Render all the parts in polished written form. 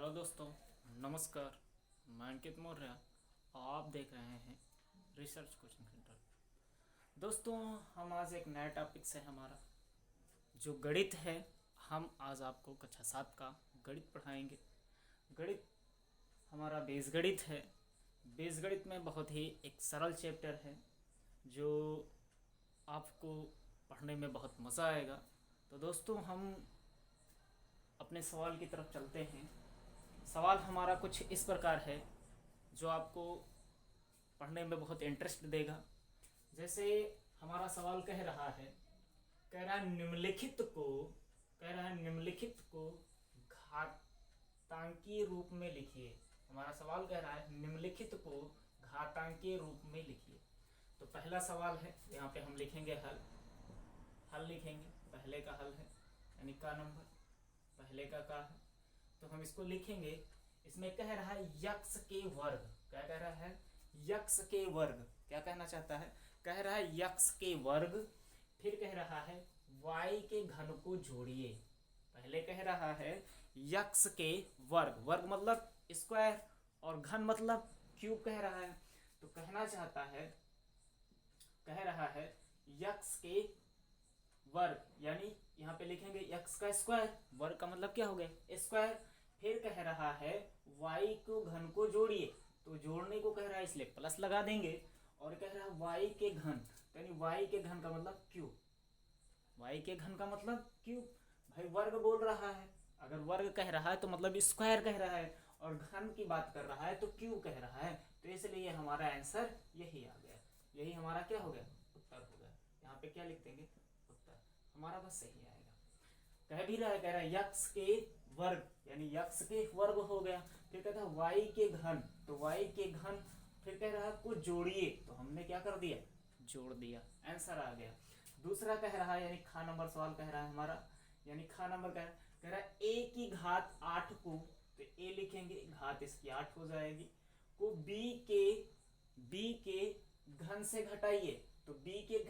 Hello दोस्तों, नमस्कार। मैं अंकित मौर्य। आप देख रहे हैं रिसर्च कोचिंग सेंटर। दोस्तों, हम आज एक नया टॉपिक से हमारा जो गणित है, हम आज आपको कक्षा 7 का गणित पढ़ाएंगे। गणित हमारा बीजगणित है। बीजगणित में बहुत ही एक सरल चैप्टर है जो आपको पढ़ने में बहुत मज़ा आएगा। तो दोस्तों, हम अपने सवाल की तरफ चलते हैं। सवाल हमारा कुछ इस प्रकार है जो आपको पढ़ने में बहुत इंटरेस्ट देगा। जैसे हमारा सवाल कह रहा है निम्नलिखित को घातांकीय रूप में लिखिए। हमारा सवाल कह रहा है निम्नलिखित को घातांकीय रूप में लिखिए। तो पहला सवाल है, यहाँ पे हम लिखेंगे हल लिखेंगे। पहले का हल है यानी का नंबर, पहले का है तो हम इसको लिखेंगे। इसमें कह रहा है यक्स के वर्ग। क्या कह रहा है? यक्स के वर्ग। क्या कहना चाहता है? कह रहा है यक्स के वर्ग। फिर कह रहा है वाई के घन को जोड़िए। पहले कह रहा है यक्स के वर्ग, वर्ग मतलब स्क्वायर, और घन मतलब क्यूब कह रहा है। तो कहना चाहता है, कह रहा है यक्स के वर्ग, यानी यहाँ पे लिखेंगे यक्स का स्क्वायर, वर्ग का मतलब क्या हो गया? स्क्वायर। फिर कह रहा है y को घन को जोड़िए। तो जोड़ने को कह रहा है इसलिए प्लस लगा देंगे। और कह रहा है y के घन, यानी y के घन का मतलब क्यूब। y के घन का मतलब क्यूब। भाई वर्ग बोल रहा है, अगर वर्ग कह रहा है तो मतलब स्क्वायर कह रहा है, और घन की बात कर रहा है तो क्यूब कह रहा है। तो इसलिए हमारा आंसर यही आ गया। यही हमारा क्या हो गया? उत्तर हो गया। यहाँ पे क्या लिख देंगे? उत्तर। हमारा बस सही आएगा। कह भी रहा है, कह रहा है यक्स के वर्ग, यानी यक्स के वर्ग हो गया। फिर कहता है वाई के घन, तो वाई के घन। फिर कह रहा है को जोड़िए, तो हमने क्या कर दिया? जोड़ दिया। आंसर आ गया। दूसरा कह रहा है, यानी खा नंबर सवाल कह रहा है हमारा, यानी खा नंबर कह रहा है a की घात 8 को, तो a लिखेंगे, घात इसकी 8 हो जाएगी, को b के घन से घटाइए। तो b के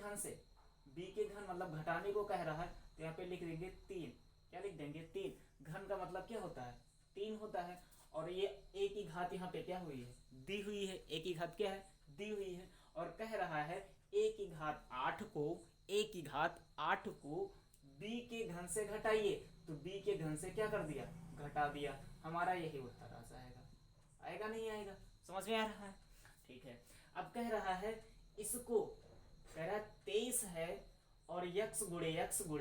घन मतलब घटाने को कह रहा है, तो यहाँ पे लिख देंगे 3। क्या लिख देंगे? 3। घन का मतलब क्या होता है? 3 होता है। और ये a की घात यहाँ पे क्या हुई है? दी हुई है। a की घात क्या है? दी हुई है। और कह रहा है a की घात 8 को b के घन से घटाइए। तो b के घन से क्या कर दिया? घटा दिया। हमारा यही उत्तर आ जाएगा। आएगा नहीं आएगा? समझ में आ रहा है? ठीक है। अब कह रहा है इसको, कह रहा है 23 है और यक्स गुणे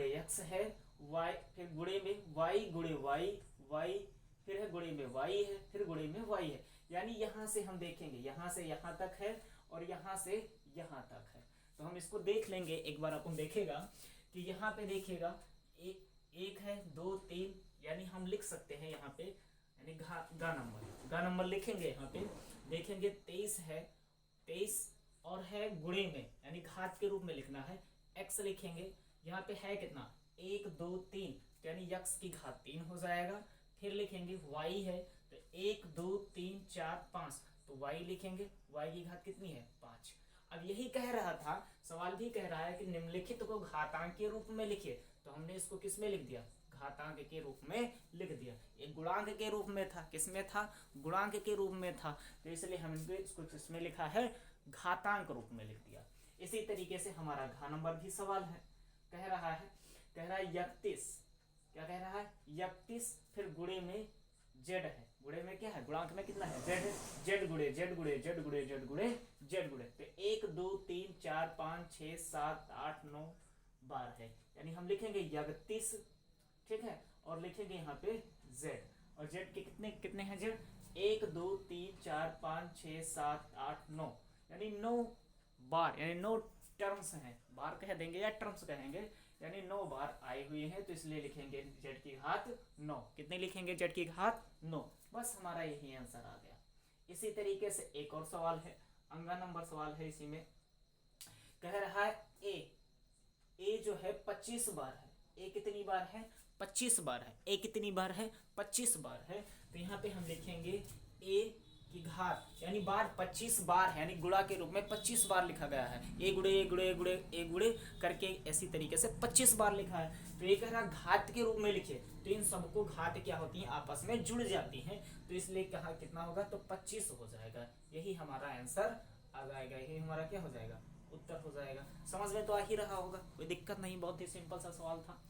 यक्स है, y फिर गुणे में y गुणे y, फिर है गुणे में y है, फिर गुणे में y है। यानी यहां से हम देखेंगे, यहां से यहां तक है और यहां से यहां तक है। तो हम इसको देख लेंगे एक बार। अपन देखेगा कि यहाँ पे देखिएगा एक है, 2, 3, यानी हम लिख सकते हैं यहाँ पे, यानी गा नंबर लिखेंगे। यहाँ पे देखेंगे 23 है, 23 और है गुणे में, यानी घात के रूप में लिखना है। x लिखेंगे, यहाँ पे है कितना? 1, 2, 3, यानी यक्स की घात 3 हो जाएगा। फिर लिखेंगे y है, तो 1, 2, 3, 4, 5, तो y लिखेंगे, y की घात कितनी है? 5। अब यही कह रहा था, सवाल भी कह रहा है कि निम्नलिखित को घातांक के रूप में लिखिए। तो हमने इसको किस में लिख दिया? घातांक के रूप में लिख दिया। एक गुणांक के रूप में था, किस में था? गुणांक के रूप में था। तो इसलिए हमने इसको किसमें लिखा है? घातांक रूप में लिख दिया। इसी तरीके से हमारा घा नंबर भी सवाल है। कह रहा है 31। क्या कह रहा है? 31, फिर गुणे में जेड है। गुणे में क्या है? गुणांक में कितना है? जेड है। जेड गुणे जेड गुणे जेड गुणे जेड गुणे जेड गुणे, तो 1, 2, 3, 4, 5, 6, 7, 8, 9, 12 है। यानी हम लिखेंगे 31, ठीक है, और लिखेंगे यहाँ पे जेड। और जेड के कितने कितने हैं जेड? 1, 2, 3, 4, 5, 6, 7, 8, 9, यानी 9 बार, यानी 9 टर्म्स हैं। बार कह देंगे या टर्म्स कहेंगे, यानी 9 बार आए हुए हैं। तो इसलिए लिखेंगे जेड की घात 9। कितने लिखेंगे? जेड की घात 9। बस हमारा यही आंसर आ गया। इसी तरीके से एक और सवाल है, अंगा नंबर सवाल है। इसी में कह रहा है ए जो है 25 बार है। ए कितनी बार है? 25 बार है। ए कितनी बार है? 25 बार है। तो यहाँ पे हम लिखेंगे ए की घात यानी बार 25 बार है, यानी गुणा के रूप में 25 बार लिखा गया है। ए गुणे ए गुणे ए गुणे ए गुणे करके ऐसी तरीके से 25 बार लिखा है। तो ये कह रहा घात के रूप में लिखे, तो इन सबको घात क्या होती है, आपस में जुड़ जाती हैं, तो इसलिए कहा कितना होगा, तो 25 हो जाएगा। यही हमारा आंसर आ जाएगा, यही हमारा क्या हो जाएगा, उत्तर हो जाएगा। समझ में तो आ ही रहा होगा, कोई दिक्कत नहीं, बहुत ही सिंपल सा सवाल था।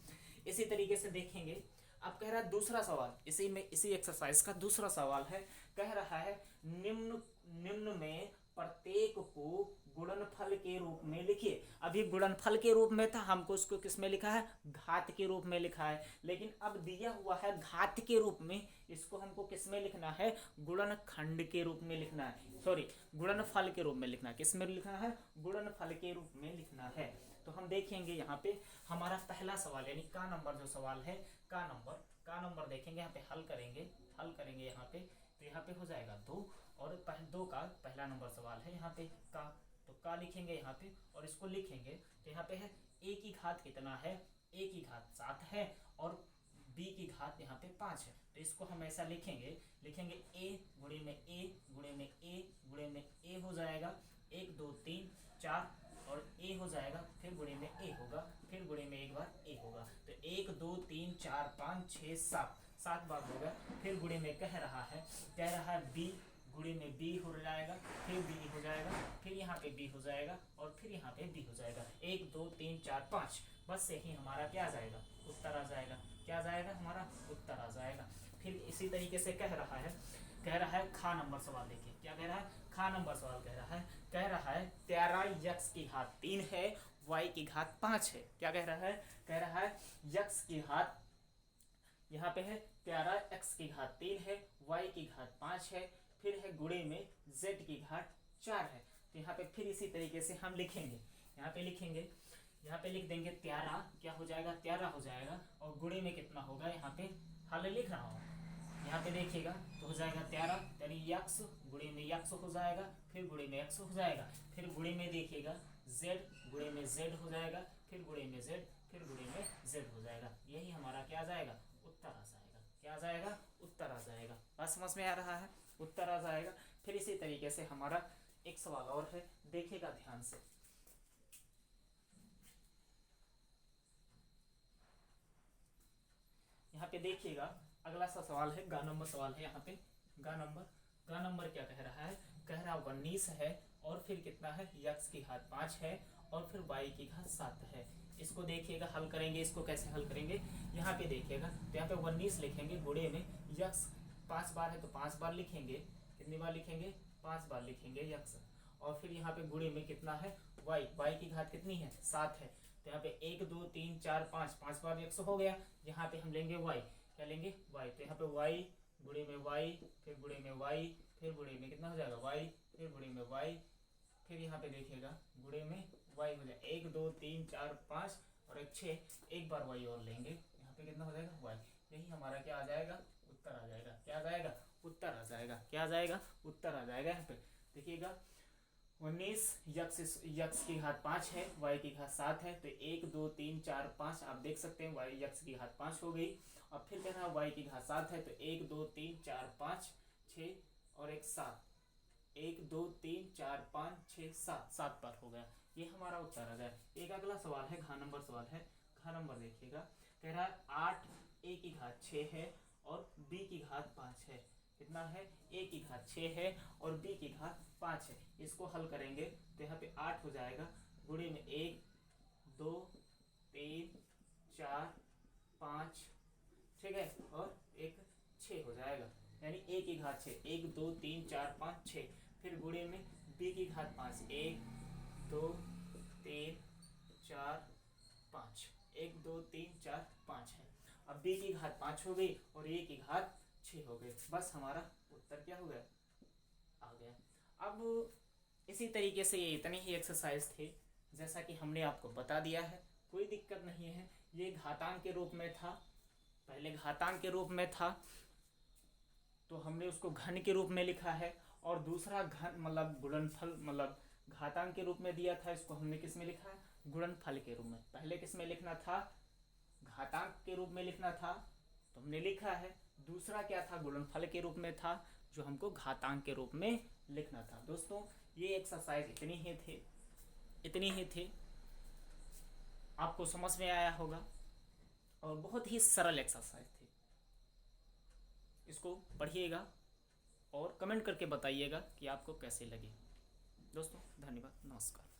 इसी तरीके से देखेंगे। अब कह रहा है दूसरा सवाल, इसी एक्सरसाइज का दूसरा सवाल है, कह रहा है निम्न में प्रत्येक को गुणनफल के रूप में लिखिए। अभी गुणनफल के रूप में था, हमको इसको किस में लिखा है, घात के रूप में लिखा है, लेकिन अब दिया हुआ है घात के रूप में, इसको हमको किस में लिखना है, गुणनखंड के रूप में लिखना है, सॉरी गुणनफल के रूप में लिखना है। किस में लिखना है, गुणनफल के रूप में लिखना है। तो हम देखेंगे यहाँ पे हमारा पहला सवाल यानी का नंबर जो सवाल है, का नंबर देखेंगे, यहाँ पे हल करेंगे यहाँ पे, तो यहाँ पे हो जाएगा 2, और 2 का पहला नंबर सवाल है यहाँ पे का, तो का लिखेंगे यहाँ पे और इसको लिखेंगे, तो यहाँ पे है a की घात कितना है, a की घात 7 है और b की घात यहाँ पे 5 है। तो इसको हम ऐसा लिखेंगे a गुणे में a गुणे में a गुणे में a हो जाएगा, 1 2 3 4 और a हो जाएगा, फिर गुणे में a होगा, फिर गुणे में एक बार a होगा, तो 1 2 3 4 5 6 7 बार होगा। फिर गुणे में कह रहा है b गुणे में b हो जाएगा, फिर b हो जाएगा, फिर यहाँ पे b हो जाएगा और फिर यहाँ पे b हो जाएगा, 1 2 3 4 5, बस यही हमारा क्या आ जाएगा, उत्तर आ जाएगा। क्या आ जाएगा, हमारा उत्तर आ जाएगा। फिर इसी तरीके से कह रहा है खा नंबर सवाल। देखिए क्या कह रहा है, खा नंबर सवाल कह रहा है 13 यक्स की घात 3 है, y की घात 5 है। क्या कह रहा है यक्स की घात यहाँ पे है 13 x की घात 3 है, y की घात 5 है, फिर है गुणे में z की घात 4 है। तो यहाँ पे फिर इसी तरीके से हम लिखेंगे, यहाँ पे लिख देंगे 13 क्या हो जाएगा, 13 हो जाएगा, और गुणे में कितना होगा, यहाँ पे हल लिख रहा हूँ, यहाँ पे देखिएगा तो हो जाएगा 13 यानी यक्स गुणे में यक्स हो जाएगा, फिर गुणे में x हो जाएगा, फिर गुणे में देखिएगा z गुणे में z हो जाएगा, फिर गुणे में z, फिर गुणे में z हो जाएगा। यही हमारा क्या आ जाएगा, उत्तर आ जाएगा। क्या आ जाएगा, उत्तर आ जाएगा। बात समझ में आ रहा है, उत्तर आ जाएगा। फिर इसी तरीके से हमारा एक सवाल और है, देखिएगा ध्यान से। यहाँ पे देखिएगा अगला सा सवाल है, गा नंबर सवाल है। यहाँ पे गा नंबर क्या कह रहा है, 19 है और फिर कितना है, यक्स की घात 5 है और फिर y की घात 7 है। इसको देखिएगा हल करेंगे, इसको कैसे हल करेंगे, यहाँ पे देखिएगा तो यहाँ पे 19 लिखेंगे, गुणे में यक्स 5 बार है तो 5 बार लिखेंगे, कितनी बार लिखेंगे, 5 बार लिखेंगे यक्स, और फिर यहाँ पे गुणे में कितना है y की घात कितनी है, 7 है, तो यहाँ पे 1 2 3 4 5 बार यक्स हो गया। यहाँ पे हम लेंगे y, क्या लेंगे y, तो यहाँ पे y गुणे में y, फिर गुणे में y, फिर गुणे में कितना हो जाएगा y, फिर गुणे में y, फिर यहाँ पे देखिएगा गुणे में y हो जाएगा 1 2 3 4 5 और 6, एक बार y और लेंगे, यहाँ पे कितना हो जाएगा y। यही हमारा क्या आ जाएगा, उत्तर आ जाएगा। क्या आ जाएगा, उत्तर आ जाएगा। क्या आ जाएगा, उत्तर आ जाएगा। यहाँ पे देखिएगा 19 यक्स की घात 5 है, y की घात 7 है, तो 1 2 3 4 5 आप देख सकते हैं y यक्स की घात 5 हो गई, और फिर कह रहा है y की घात 7 है, तो 1 2 3 4 5 6 और 1 7, 1 2 3 4 5 6 7 बार हो गया। ये हमारा उत्तर आ गया। एक अगला सवाल है, घा नंबर सवाल है। घा नंबर देखिएगा, कह रहा है 8 a की घात 6 है और b की घात 5 है। कितना है, a की घात 6 है और b की घात 5 है। इसको हल करेंगे तो यहाँ पे 8 हो जाएगा, गुणे में 1 2 3 4 5, ठीक है, और एक 6 हो जाएगा, यानी a की घात 6, 1 2 3 4 5 6, फिर गुणे में b की घात 5, 1 2 3 4 5, 1 2 3 4 5 है। अब b की घात 5 हो गई और a की घात 6 हो गई, बस हमारा उत्तर क्या हो गया, आ गया। अब इसी तरीके से ये इतनी ही एक्सरसाइज थी, जैसा कि हमने आपको बता दिया है, कोई दिक्कत नहीं है। ये घातांक के रूप में था, पहले घातांक के रूप में था तो हमने उसको घन के रूप में लिखा है, और दूसरा घन मतलब गुणनफल मतलब घातांक के रूप में दिया था, इसको हमने किस में लिखा है, गुणनफल के रूप में। पहले किस में लिखना था, घातांक के रूप में लिखना था तो हमने लिखा है, दूसरा क्या था, गुणनफल के रूप में था जो हमको घातांक के रूप में लिखना था। दोस्तों ये एक्सरसाइज इतनी ही थी। आपको समझ में आया होगा और बहुत ही सरल एक्सरसाइज थी। इसको पढ़िएगा और कमेंट करके बताइएगा कि आपको कैसे लगी। दोस्तों धन्यवाद, नमस्कार।